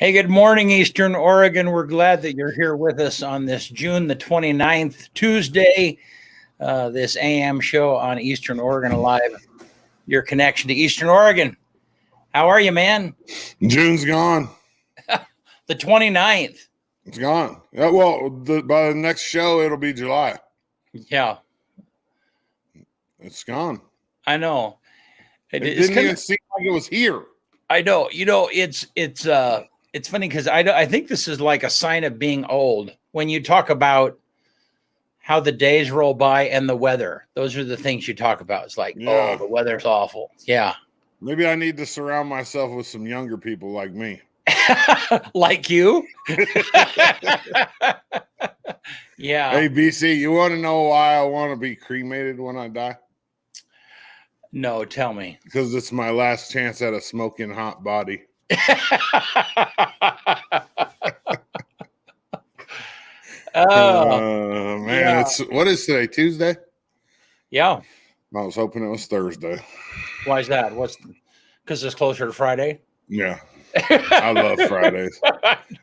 Hey, good morning, Eastern Oregon. We're glad that you're here with us on this June the 29th, Tuesday, this AM show on Eastern Oregon Alive, your connection to Eastern Oregon. How are you, man? June's gone. The 29th. It's gone. Yeah, well, by the next show, it'll be July. Yeah. It's gone. I know. It didn't even seem like it was here. I know. You know, it's funny because I think this is like a sign of being old. When you talk about how the days roll by and the weather, those are the things you talk about. It's like, oh, the weather's awful. Yeah. Maybe I need to surround myself with some younger people like me. Like you? Yeah. Hey, BC, you want to know why I want to be cremated when I die? No, tell me. Because it's my last chance at a smoking hot body. Oh man, yeah. What is today? Tuesday? Yeah. I was hoping it was Thursday. Why is that? Because it's closer to Friday? Yeah. I love Fridays.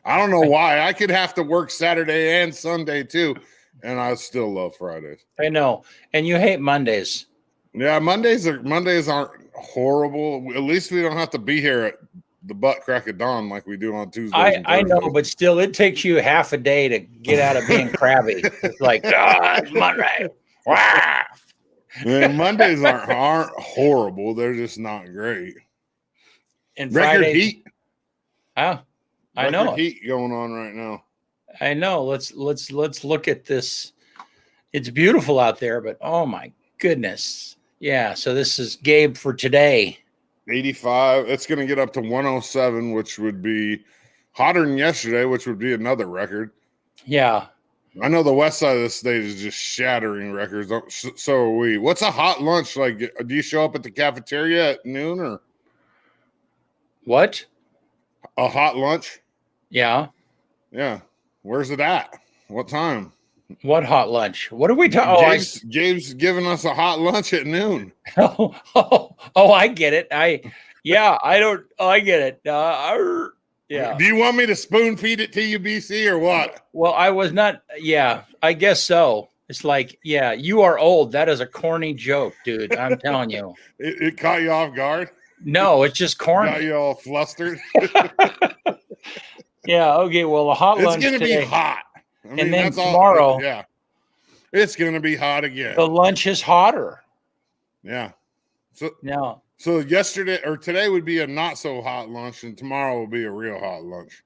I don't know why. I could have to work Saturday and Sunday too, and I still love Fridays. I know. And you hate Mondays. Yeah, Mondays aren't horrible. At least we don't have to be here at the butt crack of dawn like we do on Tuesdays. I know, but still, it takes you half a day to get out of being crabby. It's like, it's Monday. Wow. Man, Mondays aren't horrible. They're just not great. And record Fridays, heat. Oh, I know. Heat going on right now. I know. Let's look at this. It's beautiful out there, but oh my goodness. Yeah. So this is Gabe for today. 85. It's going to get up to 107, which would be hotter than yesterday, which would be another record. Yeah. I know the west side of the state is just shattering records. So are we. What's a hot lunch like? Do you show up at the cafeteria at noon or what? A hot lunch? Yeah. Yeah. Where's it at? What time? What hot lunch? What are we talking? Gabe's giving us a hot lunch at noon. Oh, I get it. I get it. Yeah. Do you want me to spoon feed it to you, BC, or what? Well, I was not. Yeah, I guess so. It's like, yeah, you are old. That is a corny joke, dude. I'm telling you. It caught you off guard? No, it's just corny. Got you all flustered? Yeah. Okay. Well, the hot lunch. It's going to be hot. I mean, and then tomorrow. Yeah. It's going to be hot again. The lunch is hotter. Yeah. So yesterday or today would be a not so hot lunch, and tomorrow will be a real hot lunch.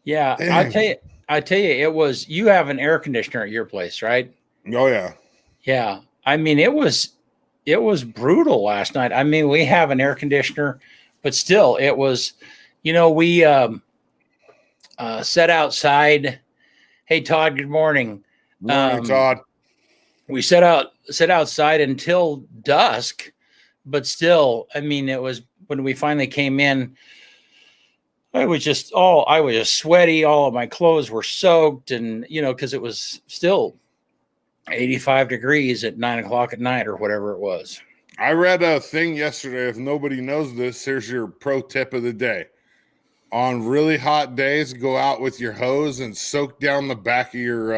Yeah. Dang. I tell you, it was, you have an air conditioner at your place, right? Oh yeah. Yeah. I mean, it was brutal last night. I mean, we have an air conditioner, but still it was, we sat outside. Hey, Todd, good morning. Morning, Todd. We sat outside until dusk, but still, I mean, it was when we finally came in, I was just sweaty. All of my clothes were soaked, and because it was still 85 degrees at 9 o'clock at night or whatever it was. I read a thing yesterday. If nobody knows this, here's your pro tip of the day. On really hot days, go out with your hose and soak down the back of your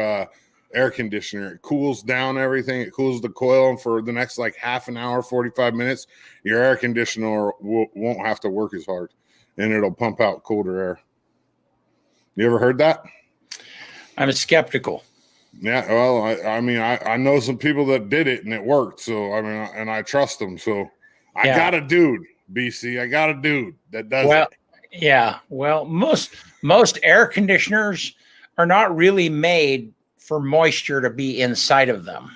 air conditioner. It cools down everything. It cools the coil, and for the next like half an hour, 45 minutes, your air conditioner won't have to work as hard, and it'll pump out colder air. You ever heard that? I'm skeptical. Yeah, well, I know some people that did it and it worked. So and I trust them. So I got a dude, BC. I got a dude that does it. Yeah. Well, most air conditioners are not really made for moisture to be inside of them.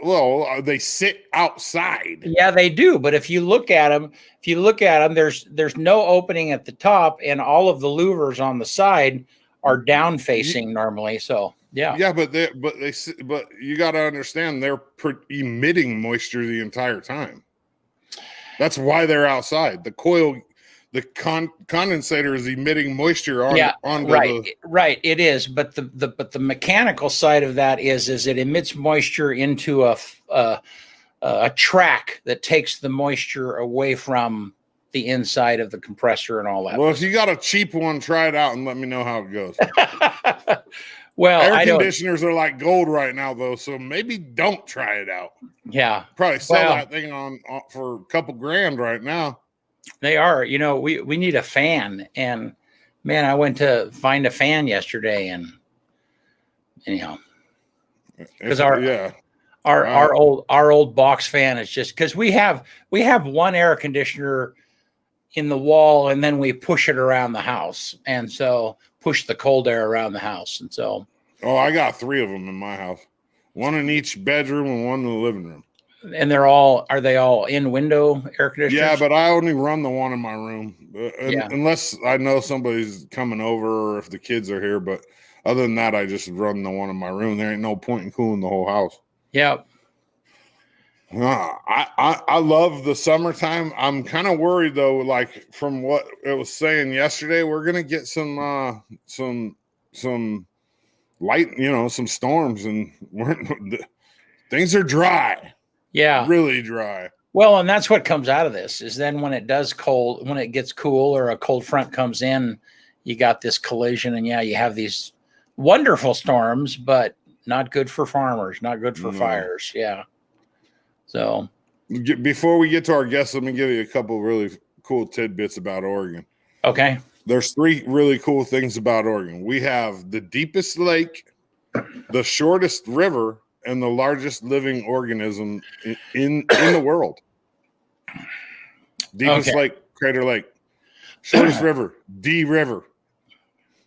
Well, they sit outside. Yeah, they do. But if you look at them, there's no opening at the top, and all of the louvers on the side are down facing normally. So yeah. Yeah, but you got to understand they're emitting moisture the entire time. That's why they're outside. The coil, the condensator is emitting moisture onto right. It is, but the mechanical side of that is it emits moisture into a track that takes the moisture away from the inside of the compressor and all that. Well, if you got a cheap one, try it out and let me know how it goes. Well, air conditioners are like gold right now, though, so maybe don't try it out. Yeah, probably sell that thing on for a couple grand right now. They are. You know, we need a fan, and man, I went to find a fan yesterday, and anyhow, because our old box fan is just because we have one air conditioner in the wall, and then we push it around the house, and so push the cold air around the house, and so. Oh, I got 3 of them in my house, one in each bedroom and one in the living room. And are they all in window air conditioners? Yeah, but I only run the one in my room, unless I know somebody's coming over or if the kids are here. But other than that, I just run the one in my room. There ain't no point in cooling the whole house. Yeah. I love the summertime. I'm kind of worried though, like from what it was saying yesterday, we're gonna get some light, some storms, and things are dry. Yeah, really dry. Well, and that's what comes out of this is then when it gets cool or a cold front comes in, you got this collision, and you have these wonderful storms, but not good for farmers, not good for fires. Yeah. So before we get to our guests, let me give you a couple really cool tidbits about Oregon. Okay. There's 3 really cool things about Oregon. We have the deepest lake, the shortest river, and the largest living organism in the world. Deepest lake, Crater Lake. Shortest river, D River.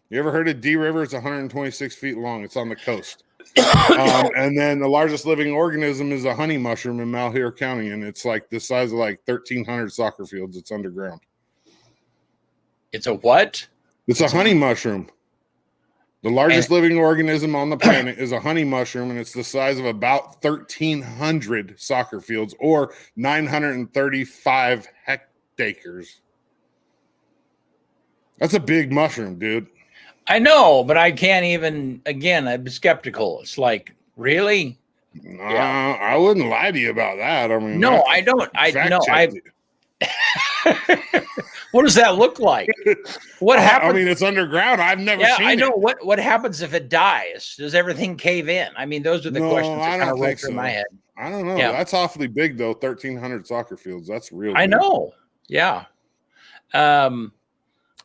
You ever heard of D River? It's 126 feet long. It's on the coast. And then the largest living organism is a honey mushroom in Malheur County, and it's like the size of like 1,300 soccer fields. It's underground. It's a what? It's a honey mushroom. The largest living organism on the planet is a honey mushroom, and it's the size of about 1,300 soccer fields or 935 hectares. That's a big mushroom, dude. I know, but I can't even, again, I'm skeptical. It's like, really? I wouldn't lie to you about that. I mean, no, I don't. What does that look like? What happens? I mean, it's underground. I've never seen it. I know. What happens if it dies? Does everything cave in? I mean, those are the questions that kind of roll through my head. I don't know. Yeah. That's awfully big, though. 1,300 soccer fields. That's real big. I know. Yeah. And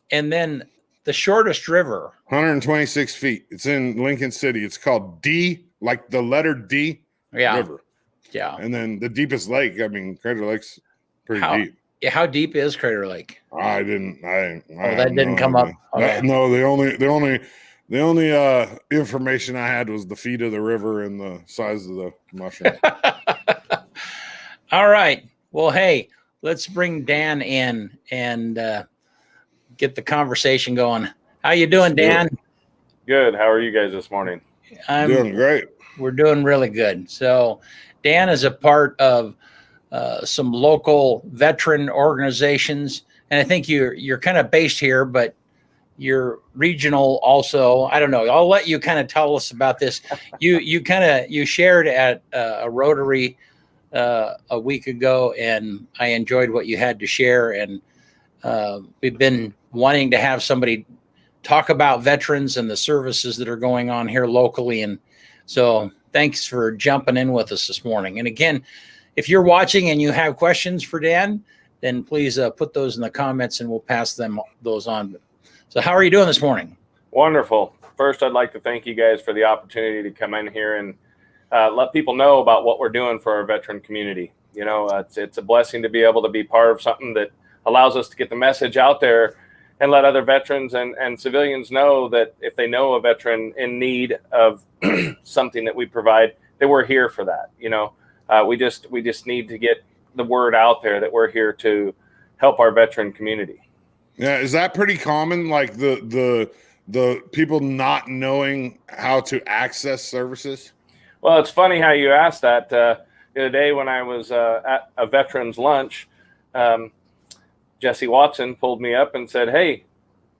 then the shortest river. 126 feet. It's in Lincoln City. It's called D, like the letter D River. Yeah. And then the deepest lake, I mean, Crater Lake's pretty deep. How deep is Crater Lake? That didn't come up. Okay. No, the only information I had was the feet of the river and the size of the mushroom. All right. Well, hey, let's bring Dan in and get the conversation going. How you doing, Dan? Good. How are you guys this morning? I'm doing great. We're doing really good. So, Dan is a part of some local veteran organizations, and I think you're kind of based here, but you're regional also. I don't know. I'll let you kind of tell us about this. You shared at a Rotary a week ago, and I enjoyed what you had to share. And we've been wanting to have somebody talk about veterans and the services that are going on here locally, and so thanks for jumping in with us this morning. And again, if you're watching and you have questions for Dan, then please put those in the comments and we'll pass those on. So how are you doing this morning? Wonderful. First, I'd like to thank you guys for the opportunity to come in here and let people know about what we're doing for our veteran community. You know, it's a blessing to be able to be part of something that allows us to get the message out there and let other veterans and civilians know that if they know a veteran in need of something that we provide, that we're here for that. You know, we just need to get the word out there that we're here to help our veteran community. Yeah, is that pretty common? Like the people not knowing how to access services? Well, it's funny how you asked that. The other day when I was at a veterans lunch, Jesse Watson pulled me up and said, "Hey,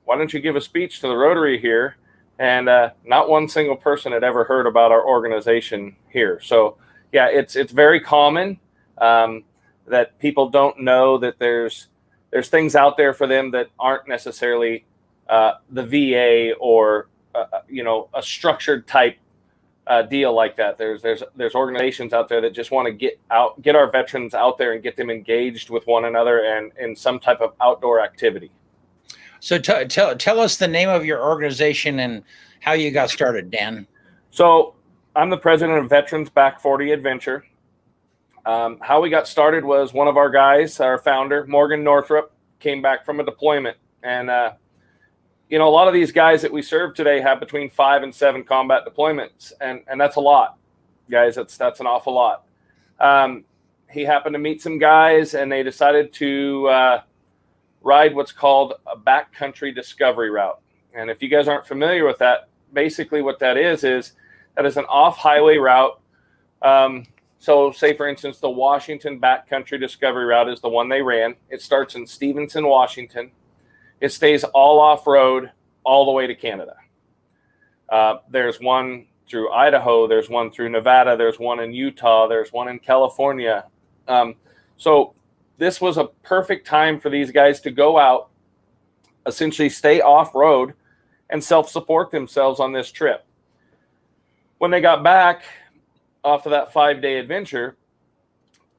why don't you give a speech to the Rotary here?" And not one single person had ever heard about our organization here. So yeah, it's very common that people don't know that there's there's things out there for them that aren't necessarily the VA or a structured type deal like that. There's organizations out there that just want to get our veterans out there and get them engaged with one another and in some type of outdoor activity. So tell us the name of your organization and how you got started, Dan. So I'm the president of Veterans Back 40 Adventure. How we got started was one of our guys, our founder, Morgan Northrup, came back from a deployment. And, a lot of these guys that we serve today have between 5 and 7 combat deployments. And that's a lot, guys. That's an awful lot. He happened to meet some guys, and they decided to ride what's called a backcountry discovery route. And if you guys aren't familiar with that, basically what that is that is an off-highway route. So say, for instance, the Washington Backcountry Discovery Route is the one they ran. It starts in Stevenson, Washington. It stays all off-road all the way to Canada. There's one through Idaho. There's one through Nevada. There's one in Utah. There's one in California. So this was a perfect time for these guys to go out, essentially stay off-road, and self-support themselves on this trip. When they got back off of that 5-day adventure,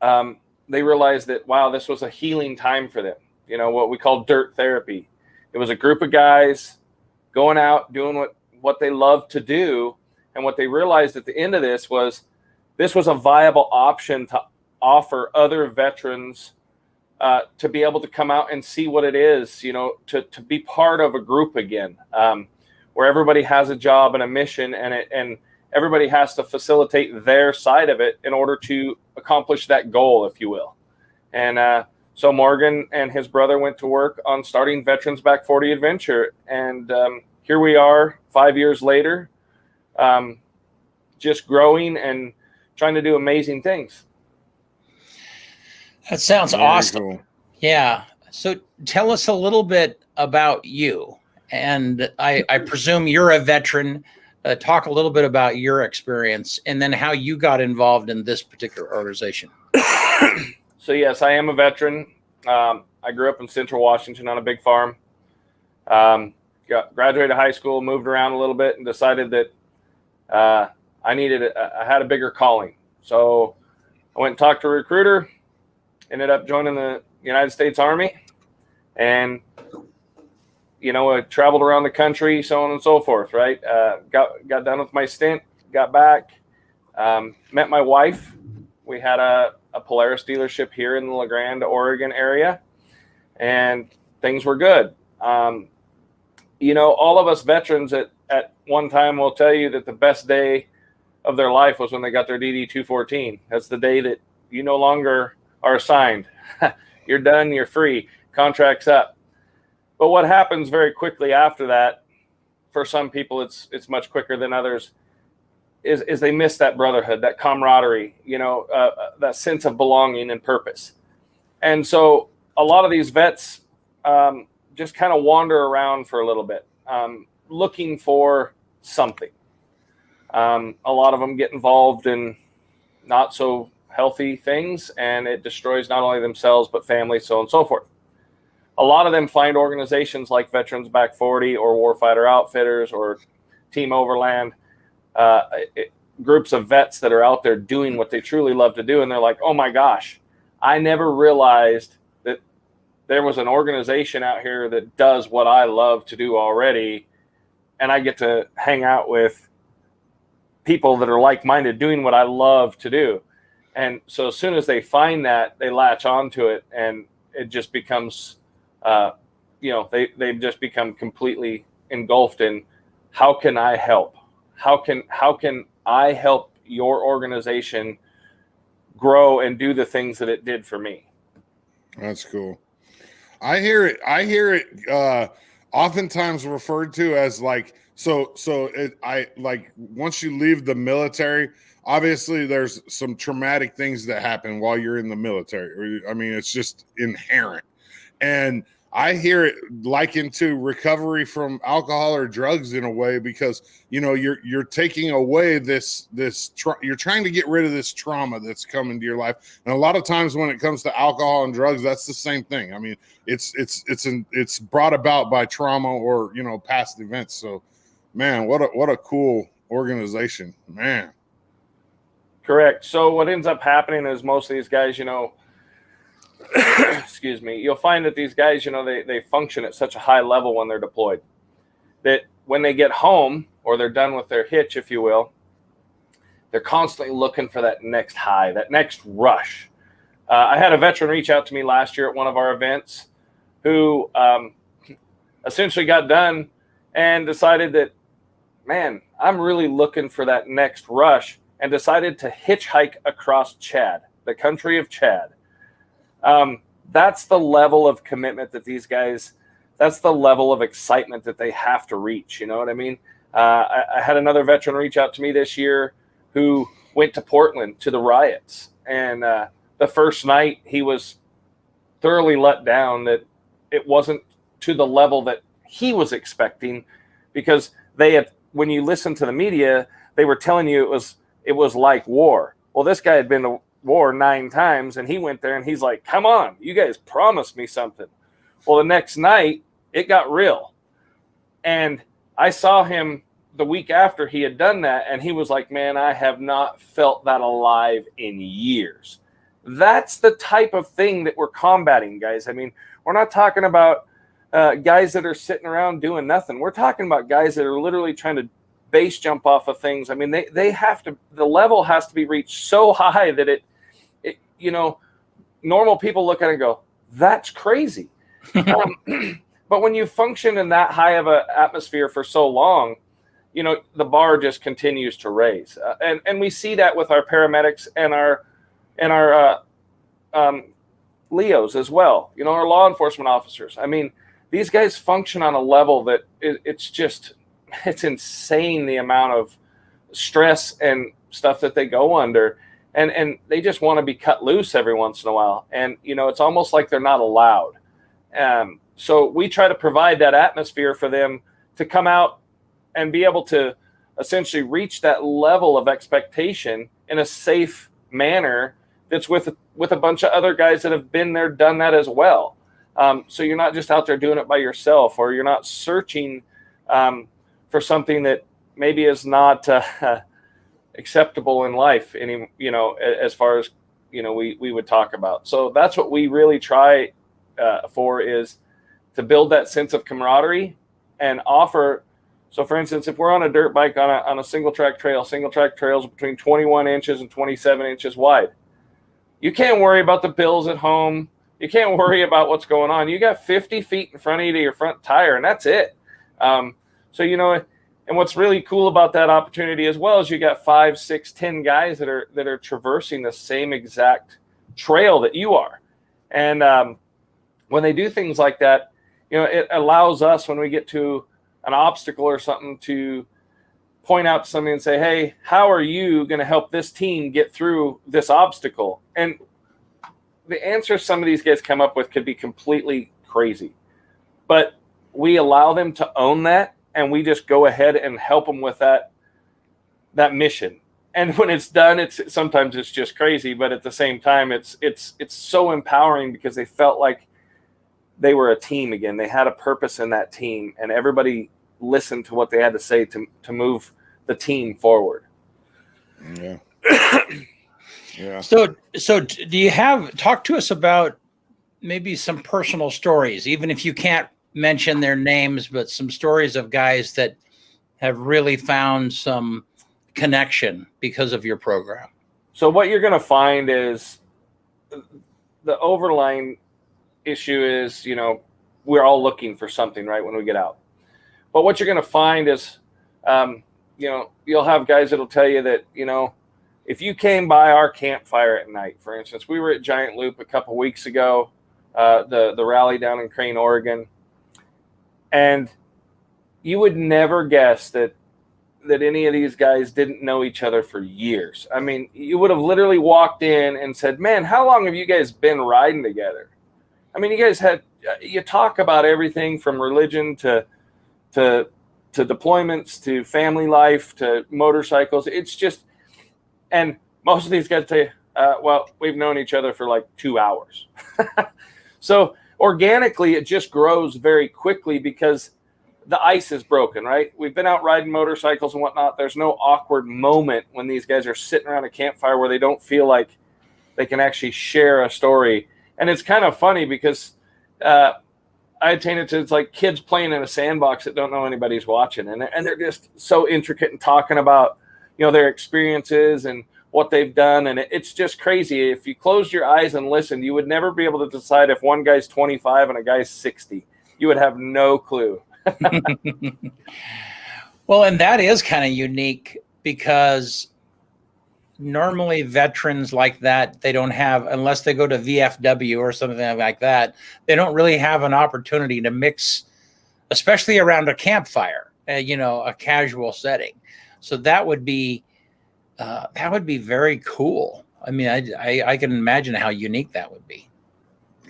they realized that, wow, this was a healing time for them. What we call dirt therapy. It was a group of guys going out, doing what they love to do. And what they realized at the end of this was a viable option to offer other veterans to be able to come out and see what it is, to be part of a group again, where everybody has a job and a mission, and everybody has to facilitate their side of it in order to accomplish that goal, if you will. And so Morgan and his brother went to work on starting Veterans Back 40 Adventure. And here we are 5 years later, just growing and trying to do amazing things. That sounds Very awesome. cool. Yeah. So tell us a little bit about you. And I presume you're a veteran. Talk a little bit about your experience and then how you got involved in this particular organization. So yes, I am a veteran. I grew up in Central Washington on a big farm. Graduated high school, moved around a little bit, and decided that I had a bigger calling. So I went and talked to a recruiter, ended up joining the United States Army, and I traveled around the country, so on and so forth, right? Got done with my stint, got back, met my wife. We had a Polaris dealership here in the La Grande, Oregon area, and things were good. All of us veterans at one time will tell you that the best day of their life was when they got their DD-214. That's the day that you no longer are assigned. You're done, you're free, contract's up. But what happens very quickly after that, for some people it's much quicker than others, is they miss that brotherhood, that camaraderie, that sense of belonging and purpose. And so a lot of these vets just kind of wander around for a little bit, looking for something. A lot of them get involved in not so healthy things, and it destroys not only themselves, but families, so on and so forth. A lot of them find organizations like Veterans Back 40 or Warfighter Outfitters or Team Overland, groups of vets that are out there doing what they truly love to do. And they're like, oh my gosh, I never realized that there was an organization out here that does what I love to do already. And I get to hang out with people that are like-minded doing what I love to do. And so as soon as they find that, they latch onto it, and it just becomes, they've just become completely engulfed in, how can I help? How can I help your organization grow and do the things that it did for me? That's cool. I hear it oftentimes referred to as like, once you leave the military, obviously there's some traumatic things that happen while you're in the military. I mean, it's just inherent. And I hear it likened to recovery from alcohol or drugs in a way, because you're taking away you're trying to get rid of this trauma that's come into your life. And a lot of times when it comes to alcohol and drugs, that's the same thing. I mean, it's brought about by trauma or past events. So, man, what a cool organization, man. Correct. So what ends up happening is most of these guys, excuse me, you'll find that these guys, they function at such a high level when they're deployed that when they get home or they're done with their hitch, if you will, they're constantly looking for that next high, that next rush. I had a veteran reach out to me last year at one of our events who essentially got done and decided that, man, I'm really looking for that next rush, and decided to hitchhike across Chad, the country of Chad. That's the level of commitment that these guys, that's the level of excitement that they have to reach. You know what I mean? I had another veteran reach out to me this year who went to Portland to the riots. And the first night he was thoroughly let down that it wasn't to the level that he was expecting, because when you listen to the media, they were telling you it was like war. Well, this guy had been to war 9 times, and he went there and he's like, come on, you guys promised me something. Well, the next night it got real. And I saw him the week after he had done that, and he was like, man, I have not felt that alive in years. That's the type of thing that we're combating, guys. I mean, we're not talking about guys that are sitting around doing nothing. We're talking about guys that are literally trying to base jump off of things. I mean, they have to, the level has to be reached so high that it normal people look at it and go, that's crazy. But when you function in that high of an atmosphere for so long, the bar just continues to raise. And we see that with our paramedics and our LEOs as well, our law enforcement officers. I mean, these guys function on a level that it's insane, the amount of stress and stuff that they go under. And they just want to be cut loose every once in a while. And, it's almost like they're not allowed. So we try to provide that atmosphere for them to come out and be able to essentially reach that level of expectation in a safe manner that's with a bunch of other guys that have been there, done that as well. So you're not just out there doing it by yourself, or you're not searching for something that maybe is not acceptable in life as far as we would talk about. So that's what we really try for, is to build that sense of camaraderie and offer. So for instance, if we're on a dirt bike on a single track trails between 21 inches and 27 inches wide, you can't worry about the bills at home. You can't worry about what's going on. You got 50 feet in front of you to your front tire, and that's it. And what's really cool about that opportunity as well is you got 5, 6, 10 guys that are traversing the same exact trail that you are. And when they do things like that, it allows us, when we get to an obstacle or something, to point out to somebody and say, hey, how are you going to help this team get through this obstacle? And the answer some of these guys come up with could be completely crazy, but we allow them to own that, and we just go ahead and help them with that mission. And when it's done, sometimes it's just crazy, but at the same time, it's so empowering, because they felt like they were a team again. They had a purpose in that team, and everybody listened to what they had to say to move the team forward. Yeah. Yeah. So do you talk to us about maybe some personal stories, even if you can't mention their names, but some stories of guys that have really found some connection because of your program? So what you're going to find is the overlying issue is, we're all looking for something, right, when we get out. But what you're going to find is, you'll have guys that'll tell you that, if you came by our campfire at night, for instance, we were at Giant Loop a couple weeks ago, the rally down in Crane, Oregon, and you would never guess that any of these guys didn't know each other for years. I mean, you would have literally walked in and said, man, how long have you guys been riding together? I mean, you guys had you talk about everything from religion to deployments to family life to motorcycles. It's just, and most of these guys tell you, well, we've known each other for like 2 hours. So organically, it just grows very quickly because the ice is broken, right? We've been out riding motorcycles and whatnot. There's no awkward moment when these guys are sitting around a campfire where they don't feel like they can actually share a story. And it's kind of funny because I attain it to, it's like kids playing in a sandbox that don't know anybody's watching. And they're just so intricate and talking about, their experiences and what they've done. And it's just crazy. If you closed your eyes and listened, you would never be able to decide if one guy's 25 and a guy's 60. You would have no clue. Well, and that is kind of unique because normally veterans like that, they don't have, unless they go to VFW or something like that, they don't really have an opportunity to mix, especially around a campfire, a casual setting. So that would be very cool. I mean, I can imagine how unique that would be.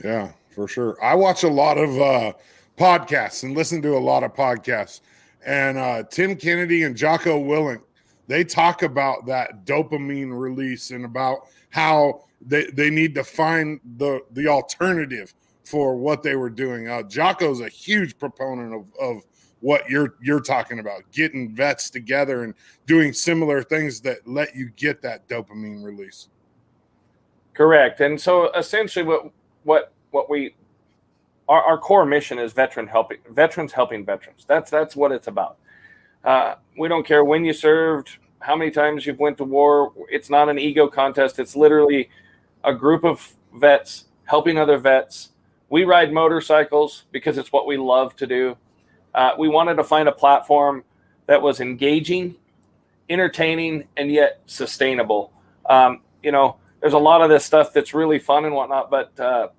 Yeah, for sure. I watch a lot of podcasts and listen to a lot of podcasts, and Tim Kennedy and Jocko Willink, they talk about that dopamine release and about how they need to find the alternative for what they were doing. Jocko's a huge proponent of what you're talking about, getting vets together and doing similar things that let you get that dopamine release. Correct. And so essentially what we, our core mission is veterans helping veterans. That's what it's about. We don't care when you served, how many times you've went to war. It's not an ego contest. It's literally a group of vets helping other vets. We ride motorcycles because it's what we love to do. We wanted to find a platform that was engaging, entertaining, and yet sustainable. There's a lot of this stuff that's really fun and whatnot, but the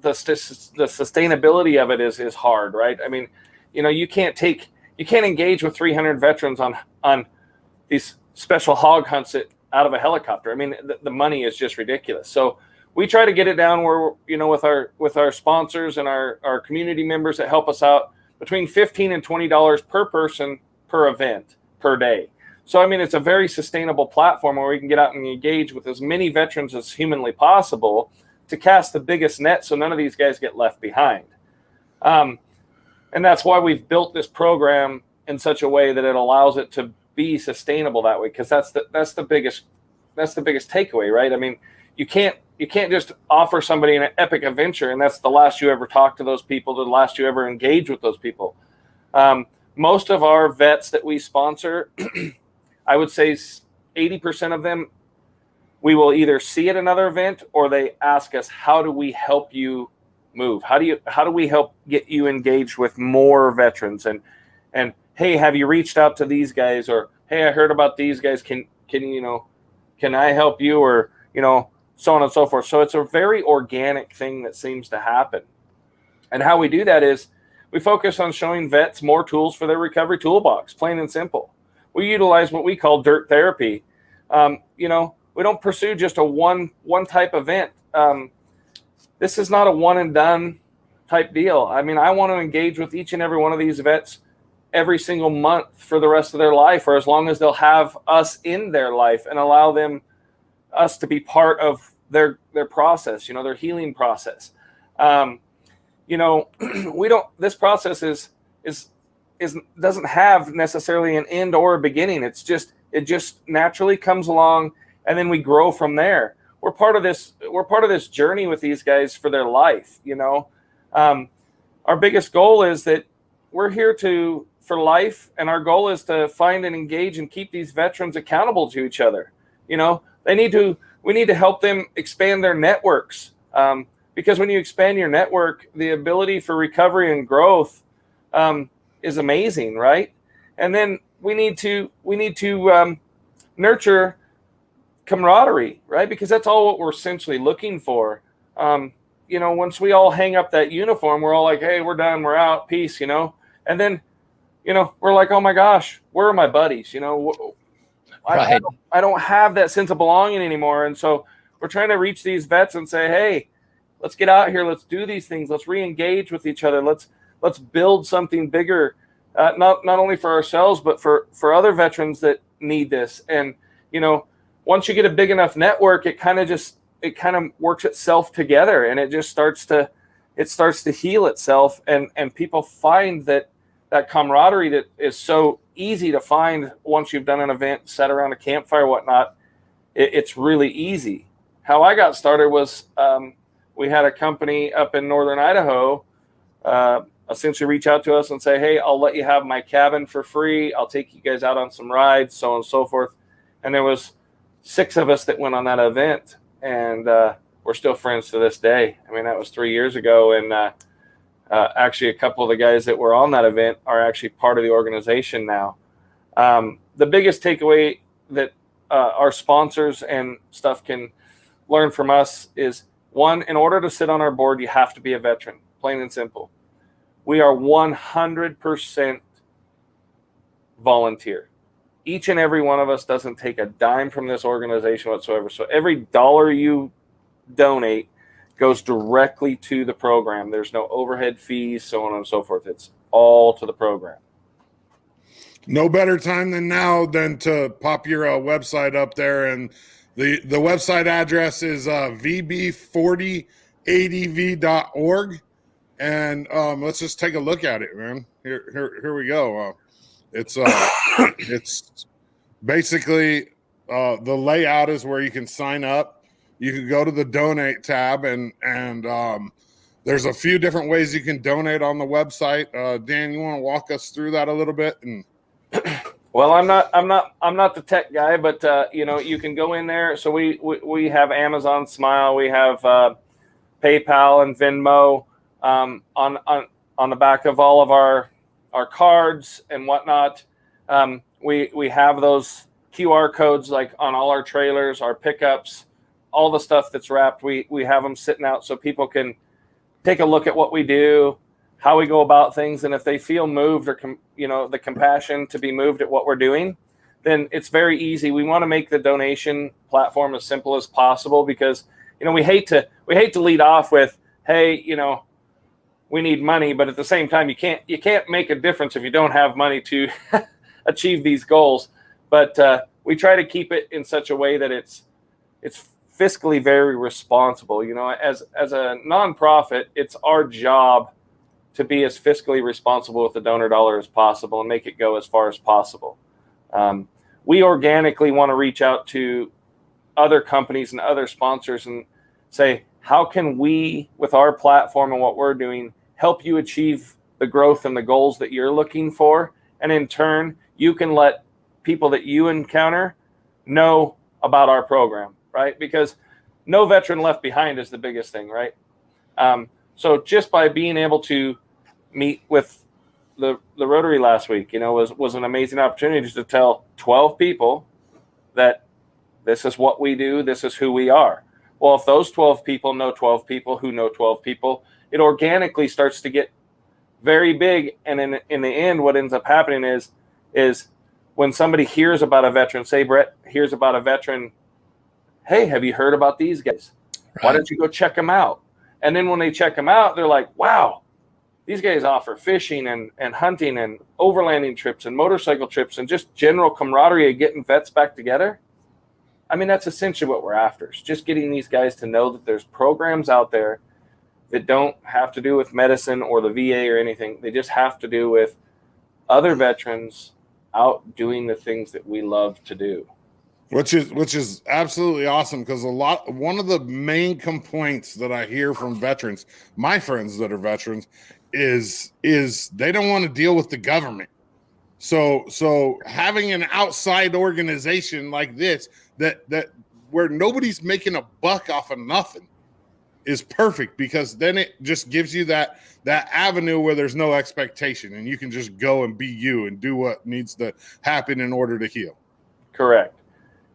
sustainability of it is hard, right? I mean, you can't engage with 300 veterans on these special hog hunts out of a helicopter. I mean, the money is just ridiculous. So we try to get it down where, with our sponsors and our community members that help us out, between $15 and $20 per person per event per day. So, I mean, it's a very sustainable platform where we can get out and engage with as many veterans as humanly possible to cast the biggest net so none of these guys get left behind. And that's why we've built this program in such a way that it allows it to be sustainable that way, because that's the biggest takeaway, right? I mean, you can't just offer somebody an epic adventure and that's the last you ever talk to those people, the last you ever engage with those people. Most of our vets that we sponsor, I would say 80% of them, we will either see at another event or they ask us, how do we help you move? How do we help get you engaged with more veterans? And hey, have you reached out to these guys? Or hey, I heard about these guys. Can I help you? Or, so on and so forth. So it's a very organic thing that seems to happen. And how we do that is we focus on showing vets more tools for their recovery toolbox, plain and simple. We utilize what we call dirt therapy. We don't pursue just a one type event. This is not a one and done type deal. I mean, I want to engage with each and every one of these vets every single month for the rest of their life, or as long as they'll have us in their life and allow us to be part of their process, their healing process. This process doesn't have necessarily an end or a beginning. It just naturally comes along, and then we grow from there. We're part of this journey with these guys for their life. Our biggest goal is that we're here for life, and our goal is to find and engage and keep these veterans accountable to each other. We need to help them expand their networks, because when you expand your network, the ability for recovery and growth is amazing, right? And then we need to nurture camaraderie, right? Because that's all what we're essentially looking for. Once we all hang up that uniform, we're all like, hey, we're done, we're out, peace, and then we're like, oh my gosh, where are my buddies? Right. I don't have that sense of belonging anymore. And so we're trying to reach these vets and say, hey, Let's get out here. Let's do these things. Let's re-engage with each other. Let's build something bigger, not only for ourselves, but for other veterans that need this. And, once you get a big enough network, it kind of works itself together, and it just starts to heal itself. And people find that camaraderie that is so easy to find once you've done an event, sat around a campfire, whatnot. It's really easy. How I got started was, we had a company up in northern Idaho essentially reach out to us and say, hey, I'll let you have my cabin for free. I'll take you guys out on some rides, so on and so forth. And there was 6 of us that went on that event, and we're still friends to this day. I mean, that was 3 years ago. And actually, a couple of the guys that were on that event are actually part of the organization now. The biggest takeaway that our sponsors and stuff can learn from us is, one, in order to sit on our board, you have to be a veteran, plain and simple. We are 100% volunteer. Each and every one of us doesn't take a dime from this organization whatsoever. So every dollar you donate goes directly to the program. There's no overhead fees, so on and so forth. It's all to the program. No better time than now than to pop your website up there. And the website address is vb40adv.org. And let's just take a look at it, man. Here we go. It's basically the layout is where you can sign up. You can go to the donate tab, and there's a few different ways you can donate on the website. Dan, you want to walk us through that a little bit? And well, I'm not the tech guy, but you can go in there. So we have Amazon Smile, we have PayPal and Venmo on the back of all of our cards and whatnot. We have those QR codes like on all our trailers, our pickups, all the stuff that's wrapped. We have them sitting out so people can take a look at what we do, how we go about things, and if they feel moved or the compassion to be moved at what we're doing, then it's very easy. We want to make the donation platform as simple as possible because we hate to lead off with, hey, we need money, but at the same time you can't make a difference if you don't have money to achieve these goals. But we try to keep it in such a way that it's fiscally very responsible. As a nonprofit, it's our job to be as fiscally responsible with the donor dollar as possible and make it go as far as possible. We organically want to reach out to other companies and other sponsors and say, how can we, with our platform and what we're doing, help you achieve the growth and the goals that you're looking for? And in turn, you can let people that you encounter know about our program, right? Because no veteran left behind is the biggest thing, right? So just by being able to meet with the Rotary last week, was an amazing opportunity to tell 12 people that this is what we do, this is who we are. Well, if those 12 people know 12 people who know 12 people, it organically starts to get very big. And in the end, what ends up happening is when somebody hears about a veteran, say Brett hears about a veteran, hey, have you heard about these guys? Right. Why don't you go check them out? And then when they check them out, they're like, wow, these guys offer fishing and hunting and overlanding trips and motorcycle trips and just general camaraderie of getting vets back together. I mean, that's essentially what we're after. It's just getting these guys to know that there's programs out there that don't have to do with medicine or the VA or anything. They just have to do with other veterans out doing the things that we love to do. Which is absolutely awesome, because one of the main complaints that I hear from veterans, my friends that are veterans, is they don't want to deal with the government. So having an outside organization like this that where nobody's making a buck off of nothing is perfect, because then it just gives you that avenue where there's no expectation and you can just go and be you and do what needs to happen in order to heal. Correct.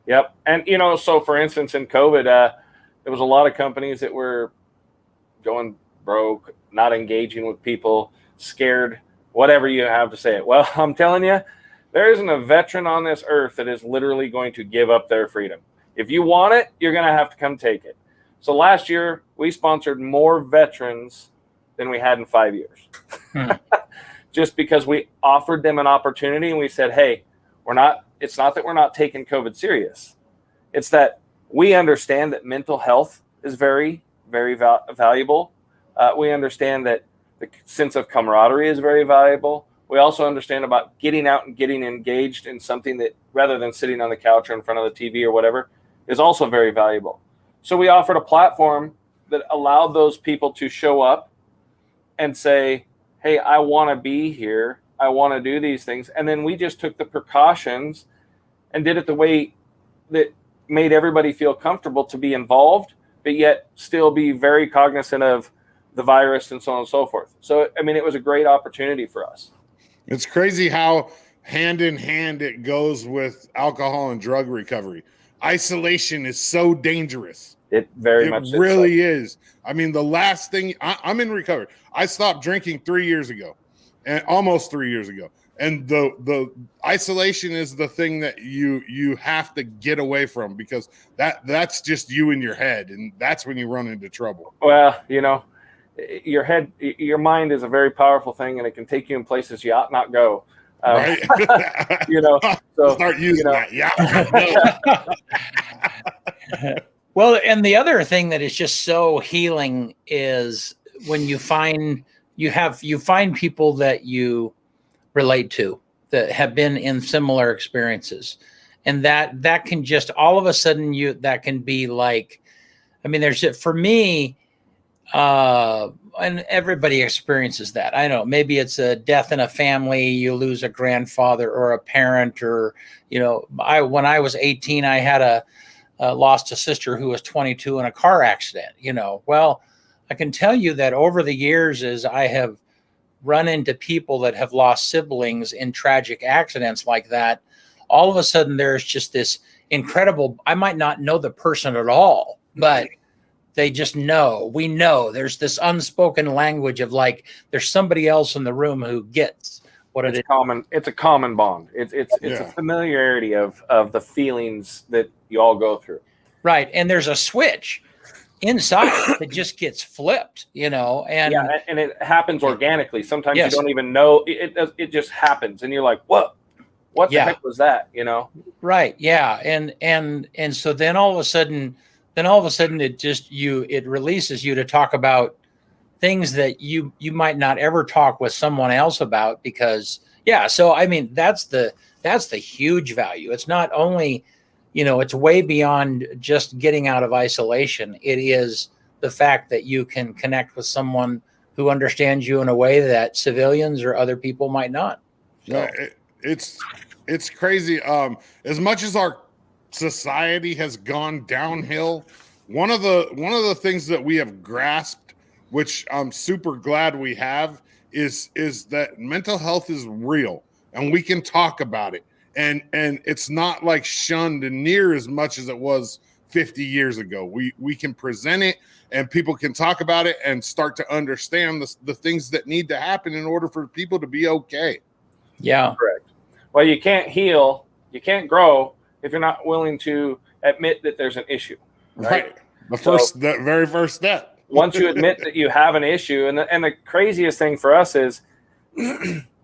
Yep. And, so for instance, in COVID, there was a lot of companies that were going broke, not engaging with people, scared, whatever you have to say it. Well, I'm telling you, there isn't a veteran on this earth that is literally going to give up their freedom. If you want it, you're going to have to come take it. So last year we sponsored more veterans than we had in 5 years. Just because we offered them an opportunity and we said, hey, it's not that we're not taking COVID serious. It's that we understand that mental health is very, very valuable. We understand that the sense of camaraderie is very valuable. We also understand about getting out and getting engaged in something that, rather than sitting on the couch or in front of the TV or whatever, is also very valuable. So we offered a platform that allowed those people to show up and say, hey, I want to be here. I want to do these things. And then we just took the precautions and did it the way that made everybody feel comfortable to be involved, but yet still be very cognizant of the virus and so on and so forth. So, I mean, it was a great opportunity for us. It's crazy how hand in hand it goes with alcohol and drug recovery. Isolation is so dangerous. It very much really is. I mean, the last thing I'm in recovery. I stopped drinking 3 years ago, and almost 3 years ago. And the isolation is the thing that you have to get away from, because that's just you in your head, and that's when you run into trouble. Well, your mind is a very powerful thing, and it can take you in places you ought not go. Right? So start using that. Yeah. Well, and the other thing that is just so healing is when you find people that you relate to that have been in similar experiences, and that can just all of a sudden that can be like, I mean, for me, and everybody experiences that. I don't know, maybe it's a death in a family, you lose a grandfather or a parent, or when I was 18, I had lost a sister who was 22 in a car accident. Well, I can tell you that over the years, as I have run into people that have lost siblings in tragic accidents like that, all of a sudden there's just this incredible, I might not know the person at all, but they just we know there's this unspoken language of like, there's somebody else in the room who gets what it is. It's a common bond. It's a familiarity of the feelings that you all go through. Right. And there's a switch inside that just gets flipped, and it happens organically. Sometimes you don't even know it just happens, and you're like, what the heck was that? Right. Yeah. And so then all of a sudden it releases you to talk about things that you might not ever talk with someone else about, because so I mean, that's the huge value. It's not only, it's way beyond just getting out of isolation. It is the fact that you can connect with someone who understands you in a way that civilians or other people might not. So. It's crazy. As much as our society has gone downhill, one of the things that we have grasped, which I'm super glad we have, is that mental health is real, and we can talk about it. And it's not like shunned near as much as it was 50 years ago. We can present it, and people can talk about it and start to understand the things that need to happen in order for people to be okay. Yeah. Correct. Well, you can't heal, you can't grow if you're not willing to admit that there's an issue. Right. The very first step. Once you admit that you have an issue, and the craziest thing for us is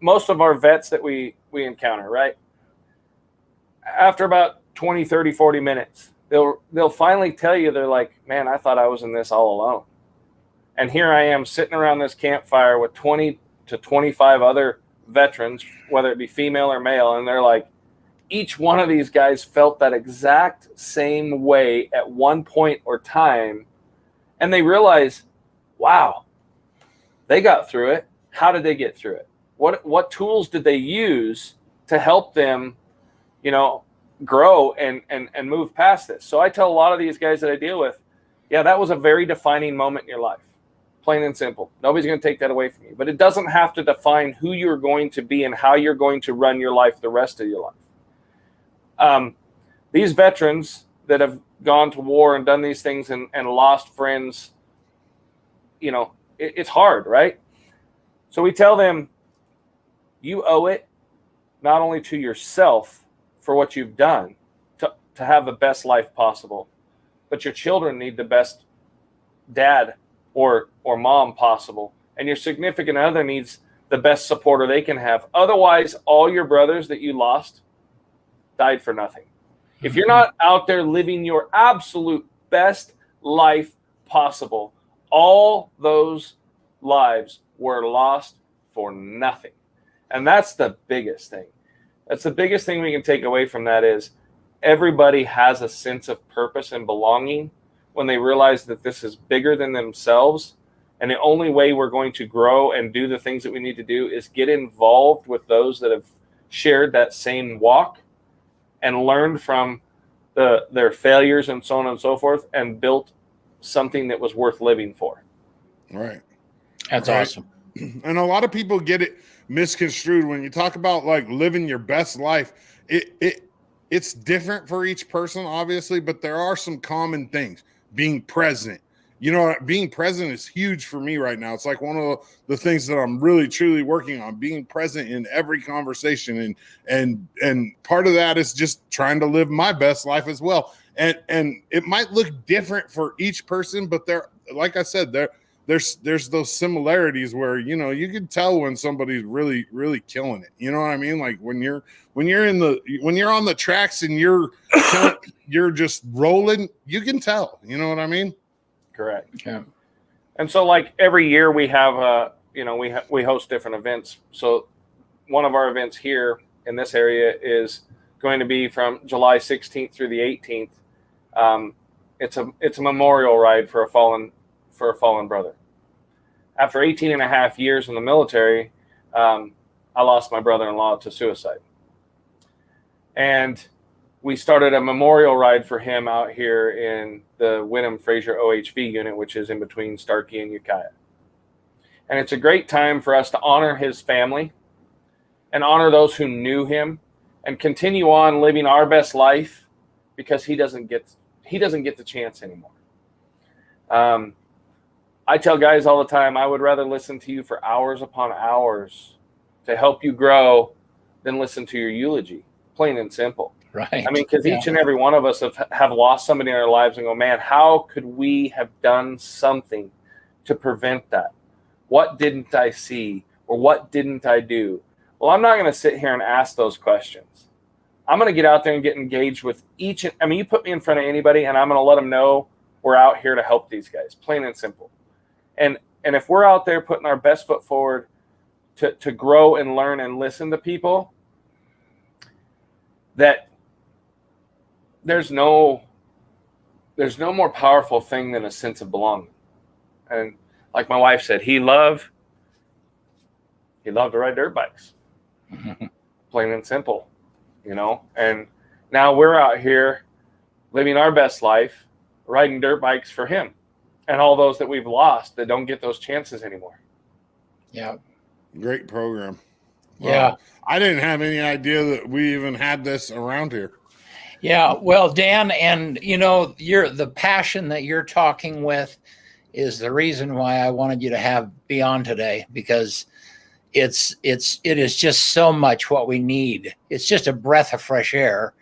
most of our vets that we encounter, right? After about 20, 30, 40 minutes, they'll finally tell you, they're like, man, I thought I was in this all alone. And here I am sitting around this campfire with 20 to 25 other veterans, whether it be female or male. And they're like, each one of these guys felt that exact same way at one point or time. And they realize, wow, they got through it. How did they get through it? What tools did they use to help them, grow and move past this? So I tell a lot of these guys that I deal with, that was a very defining moment in your life. Plain and simple. Nobody's going to take that away from you. But it doesn't have to define who you're going to be and how you're going to run your life the rest of your life. These veterans that have gone to war and done these things and lost friends, it's hard, right? So we tell them, you owe it not only to yourself for what you've done to have the best life possible, but your children need the best dad or mom possible, and your significant other needs the best supporter they can have. Otherwise, all your brothers that you lost died for nothing. If you're not out there living your absolute best life possible, all those lives were lost for nothing. And that's the biggest thing. That's the biggest thing we can take away from that is everybody has a sense of purpose and belonging when they realize that this is bigger than themselves. And the only way we're going to grow and do the things that we need to do is get involved with those that have shared that same walk and learned from their failures and so on and so forth and built something that was worth living for. Right. That's awesome. And a lot of people get it misconstrued when you talk about like living your best life. It's different for each person, obviously, but there are some common things. Being present. You know, being present is huge for me right now. It's like one of the things that I'm really, truly working on, being present in every conversation. And part of that is just trying to live my best life as well. And it might look different for each person, but there, like I said, there's those similarities where, you know, you can tell when somebody's really, really killing it. You know what I mean? Like when you're on the tracks and you're just rolling, you can tell. You know what I mean? Correct. Yeah. And so, like every year, we have we host different events. So one of our events here in this area is going to be from July 16th through the 18th. It's a memorial ride for a fallen brother. After 18 and a half years in the military, I lost my brother-in-law to suicide. And we started a memorial ride for him out here in the Wyndham-Fraser OHV unit, which is in between Starkey and Ukiah. And it's a great time for us to honor his family and honor those who knew him and continue on living our best life because he doesn't get the chance anymore. I tell guys all the time, I would rather listen to you for hours upon hours to help you grow than listen to your eulogy, plain and simple. Right. I mean, because each and every one of us have lost somebody in our lives and go, man, how could we have done something to prevent that? What didn't I see or what didn't I do? Well, I'm not going to sit here and ask those questions. I'm going to get out there and get engaged with you put me in front of anybody and I'm going to let them know we're out here to help these guys, plain and simple. And if we're out there putting our best foot forward to grow and learn and listen to people, that there's no more powerful thing than a sense of belonging. And like my wife said, he loved to ride dirt bikes, plain and simple, you know. And now we're out here living our best life, riding dirt bikes for him and all those that we've lost that don't get those chances anymore. Yeah. Great program. Yeah. I didn't have any idea that we even had this around here. Yeah. Well, Dan, and you know, the passion that you're talking with is the reason why I wanted you to be on today, because it is just so much what we need. It's just a breath of fresh air,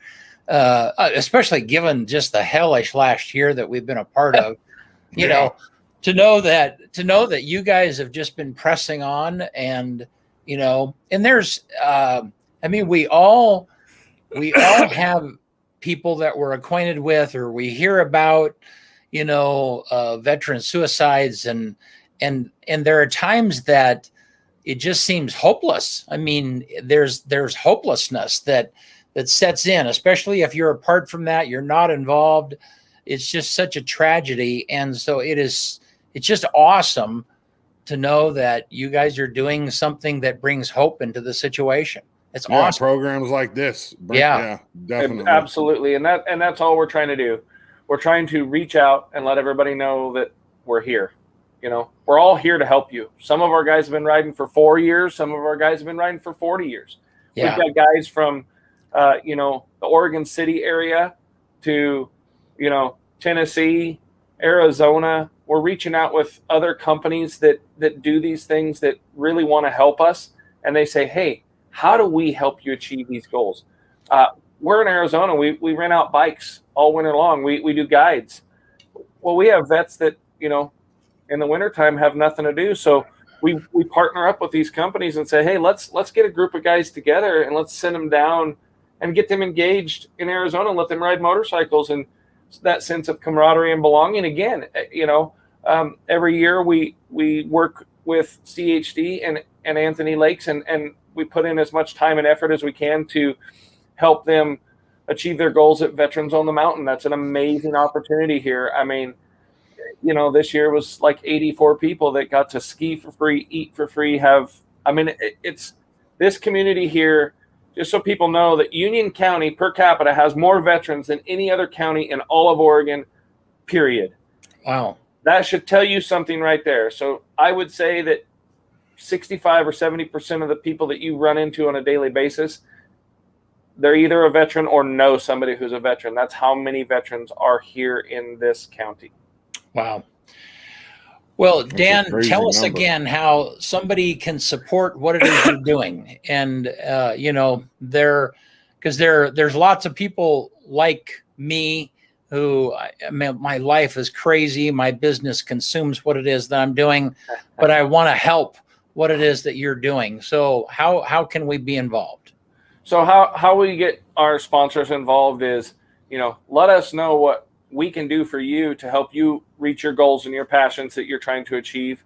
especially given just the hellish last year that we've been a part of. You know, to know that you guys have just been pressing on, and you know, and there's, we all have people that we're acquainted with, or we hear about, you know, veteran suicides, and there are times that it just seems hopeless. I mean, there's hopelessness that sets in, especially if you're apart from that, you're not involved. It's just such a tragedy. And so it's just awesome to know that you guys are doing something that brings hope into the situation. It's awesome. Programs like this. Yeah, definitely. Absolutely. And that's all we're trying to do. We're trying to reach out and let everybody know that we're here. You know, we're all here to help you. Some of our guys have been riding for 4 years. Some of our guys have been riding for 40 years. Yeah. We've got guys from, the Oregon City area to, Tennessee, Arizona. We're reaching out with other companies that do these things, that really want to help us. And they say, hey, how do we help you achieve these goals? We're in Arizona. We rent out bikes all winter long. We do guides. Well, we have vets that you know, in the wintertime have nothing to do. So we partner up with these companies and say, hey, let's get a group of guys together and let's send them down and get them engaged in Arizona and let them ride motorcycles, and that sense of camaraderie and belonging again. You know, every year we work with CHD and Anthony Lakes, and we put in as much time and effort as we can to help them achieve their goals at Veterans on the Mountain. That's an amazing opportunity here. I mean, you know, this year was like 84 people that got to ski for free, eat for free, it's this community here. Just so people know that Union County per capita has more veterans than any other county in all of Oregon, period. Wow. That should tell you something right there. So I would say that 65 or 70% of the people that you run into on a daily basis, they're either a veteran or know somebody who's a veteran. That's how many veterans are here in this county. Wow. Well, That's Dan, tell us number. again how somebody can support what it is you're doing. And, you know, because there's lots of people like me who, I mean, my life is crazy. My business consumes what it is that I'm doing, but I want to help what it is that you're doing. So how can we be involved? So how we get our sponsors involved is, you know, let us know what we can do for you to help you reach your goals and your passions that you're trying to achieve.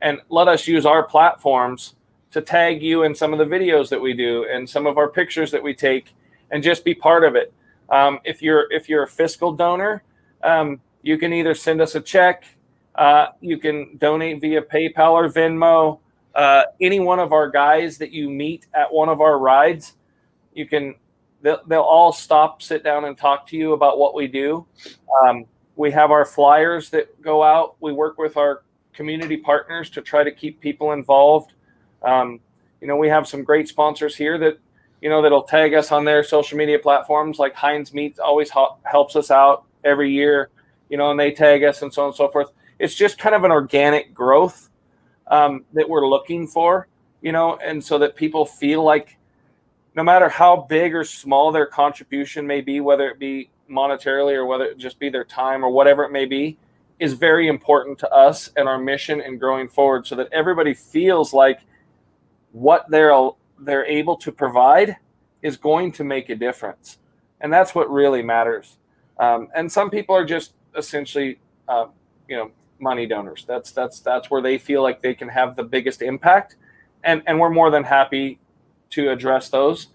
And let us use our platforms to tag you in some of the videos that we do and some of our pictures that we take, and just be part of it. If you're a fiscal donor, you can either send us a check, you can donate via PayPal or Venmo. Any one of our guys that you meet at one of our rides, they'll all stop, sit down, and talk to you about what we do. We have our flyers that go out. We work with our community partners to try to keep people involved. You know, we have some great sponsors here that, you know, that'll tag us on their social media platforms. Like Heinz Meats always helps us out every year, you know, and they tag us and so on and so forth. It's just kind of an organic growth that we're looking for, you know, and so that people feel like no matter how big or small their contribution may be, whether it be monetarily or whether it just be their time or whatever it may be, is very important to us and our mission and growing forward, so that everybody feels like what they're able to provide is going to make a difference. And that's what really matters. And some people are just essentially, you know, money donors. That's where they feel like they can have the biggest impact. And we're more than happy to address those.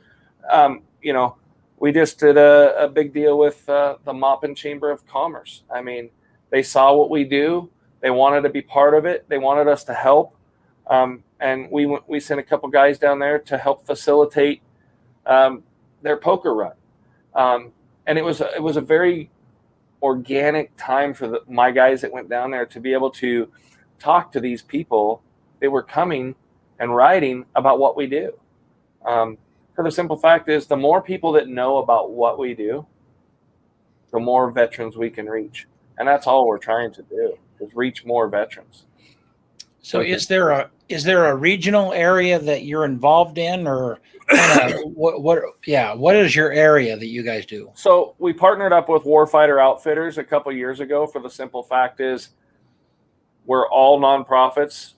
You know, we just did a big deal with the Maupin Chamber of Commerce. I mean, they saw what we do. They wanted to be part of it. They wanted us to help. And we sent a couple guys down there to help facilitate their poker run. And it was a very organic time for my guys that went down there to be able to talk to these people that were coming and writing about what we do. For the simple fact is, the more people that know about what we do, the more veterans we can reach. And that's all we're trying to do, is reach more veterans. So is there a regional area that you're involved in, or kind of what is your area that you guys do? So we partnered up with Warfighter Outfitters a couple years ago, for the simple fact is we're all nonprofits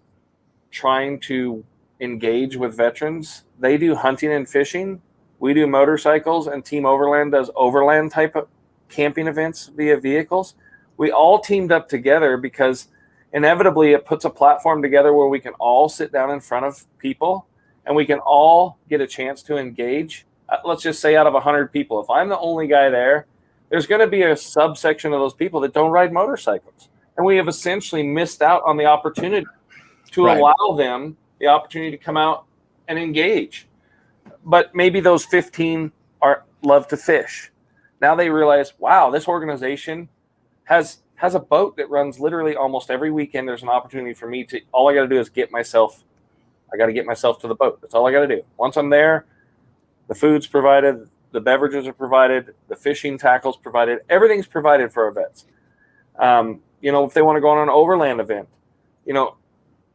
trying to engage with veterans. They do hunting and fishing. We do motorcycles, and Team Overland does overland type of camping events via vehicles. We all teamed up together because inevitably it puts a platform together where we can all sit down in front of people and we can all get a chance to engage. Let's just say out of 100 people, if I'm the only guy there, there's going to be a subsection of those people that don't ride motorcycles. And we have essentially missed out on the opportunity to allow them the opportunity to come out and engage. But maybe those 15 love to fish. Now they realize, wow, this organization has a boat that runs literally almost every weekend. There's an opportunity for me to, all I got to do is get myself to the boat. That's all I got to do. Once I'm there, the food's provided, the beverages are provided, the fishing tackle's provided, everything's provided for our vets. You know, if they want to go on an overland event, you know,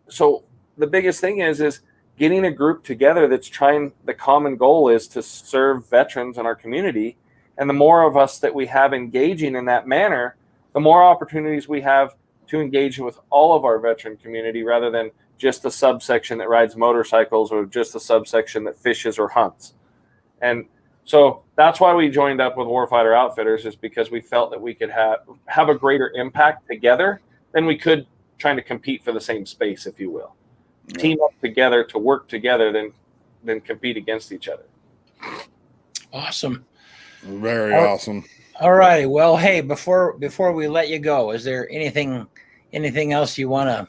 so the biggest thing is getting a group together that's trying, the common goal is to serve veterans in our community. And the more of us that we have engaging in that manner, the more opportunities we have to engage with all of our veteran community rather than just the subsection that rides motorcycles or just the subsection that fishes or hunts. And so that's why we joined up with Warfighter Outfitters, is because we felt that we could have a greater impact together than we could trying to compete for the same space, if you will. Yeah. Team up together to work together than compete against each other. Awesome. Very awesome. All righty. Well, hey, before we let you go, is there anything else you want to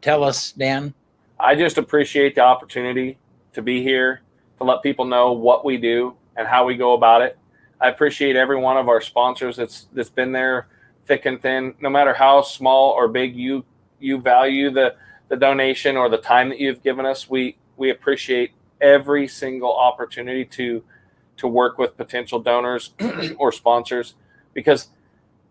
tell us, Dan? I just appreciate the opportunity to be here, to let people know what we do and how we go about it. I appreciate every one of our sponsors that's been there thick and thin. No matter how small or big you value the donation or the time that you've given us, we appreciate every single opportunity to work with potential donors or sponsors, because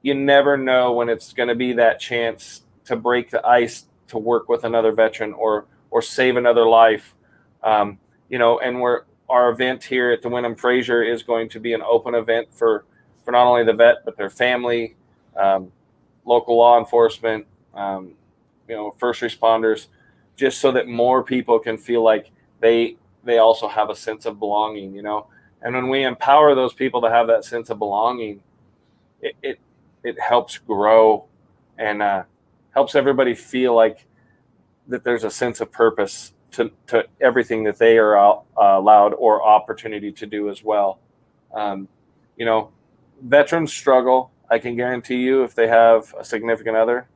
you never know when it's going to be that chance to break the ice, to work with another veteran or save another life. And our event here at the Wyndham Fraser is going to be an open event for not only the vet, but their family, local law enforcement, first responders, just so that more people can feel like they also have a sense of belonging, And when we empower those people to have that sense of belonging, it helps grow and helps everybody feel like that there's a sense of purpose to everything that they are allowed or opportunity to do as well. Veterans struggle. I can guarantee you, if they have a significant other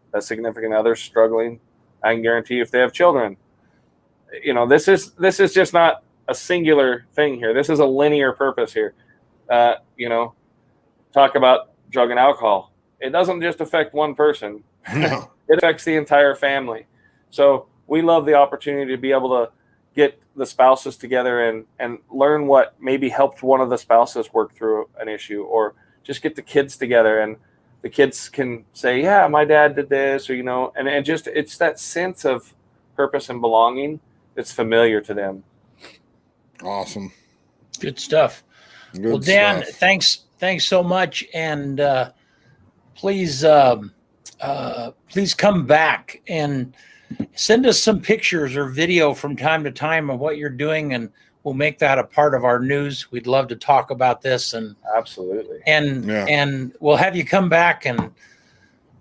struggling, I can guarantee you if they have children. This is just not a singular thing here. This is a linear purpose here. Talk about drug and alcohol. It doesn't just affect one person. No. It affects the entire family. So we love the opportunity to be able to get the spouses together and learn what maybe helped one of the spouses work through an issue, or just get the kids together and the kids can say, yeah, my dad did this, or, and just, it's that sense of purpose and belonging that's familiar to them. Awesome. Good stuff. Well, Dan, thanks so much. And please come back and send us some pictures or video from time to time of what you're doing, and we'll make that a part of our news. We'd love to talk about this. And absolutely. And we'll have you come back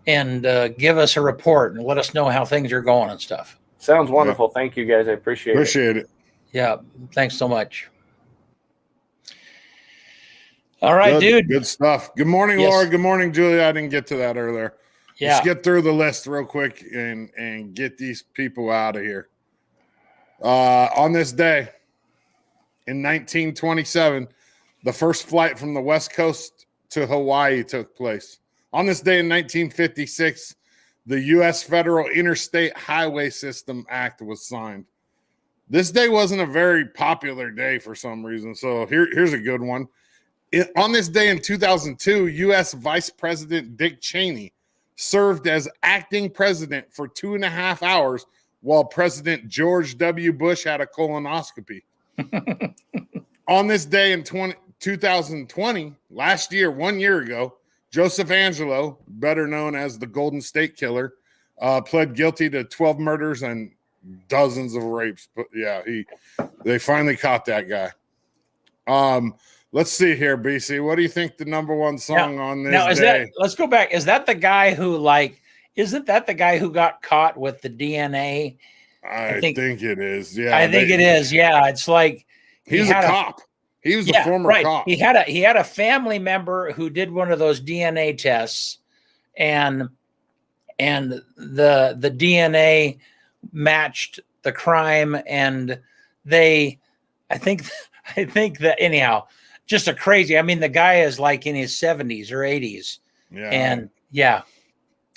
and give us a report and let us know how things are going and stuff. Sounds wonderful. Yeah. Thank you, guys. I appreciate it. Yeah. Thanks so much. All right, dude. Good stuff. Good morning, yes. Laura. Good morning, Julia. I didn't get to that earlier. Yeah. Let's get through the list real quick and get these people out of here. On this day in 1927, the first flight from the West Coast to Hawaii took place. On this day in 1956, the U.S. Federal Interstate Highway System Act was signed. This day wasn't a very popular day for some reason, so here's a good one. On this day in 2002, U.S. Vice President Dick Cheney served as acting president for 2.5 hours while President George W. Bush had a colonoscopy. On this day in 2020, last year, 1 year ago, Joseph Angelo, better known as the Golden State Killer, pled guilty to 12 murders and dozens of rapes. But yeah, they finally caught that guy. Let's see here, BC. What do you think the number one song on this day? Let's go back. Is that the guy who isn't that the guy who got caught with the DNA? I think it is. Yeah. I think it is. Yeah. It's like he's a cop. He was a former cop. He had a family member who did one of those DNA tests, and the DNA matched the crime, and I think that anyhow, just a crazy. I mean, the guy is like in his 70s or 80s. Yeah. And yeah.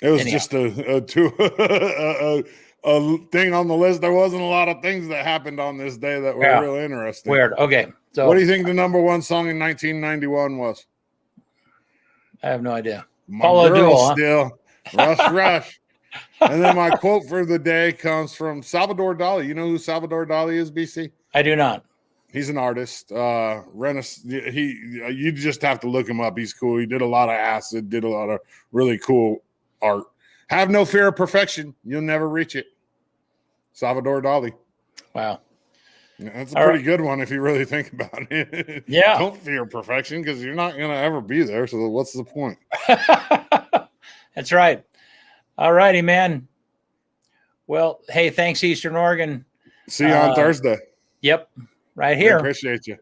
It was just a thing on the list. There wasn't a lot of things that happened on this day that were real interesting. Weird. Okay. So what do you think the number one song in 1991 was? I have no idea. Paula Abdul, still. Rush. And then my quote for the day comes from Salvador Dali. You know who Salvador Dali is, BC? I do not. He's an artist. You just have to look him up. He's cool. He did a lot of acid, did a lot of really cool art. Have no fear of perfection. You'll never reach it. Salvador Dali. Wow. That's a pretty good one if you really think about it. Yeah. Don't fear perfection because you're not going to ever be there. So what's the point? That's right. All righty, man. Well, hey, thanks, Eastern Oregon. See you on Thursday. Yep. Right We here. appreciate you.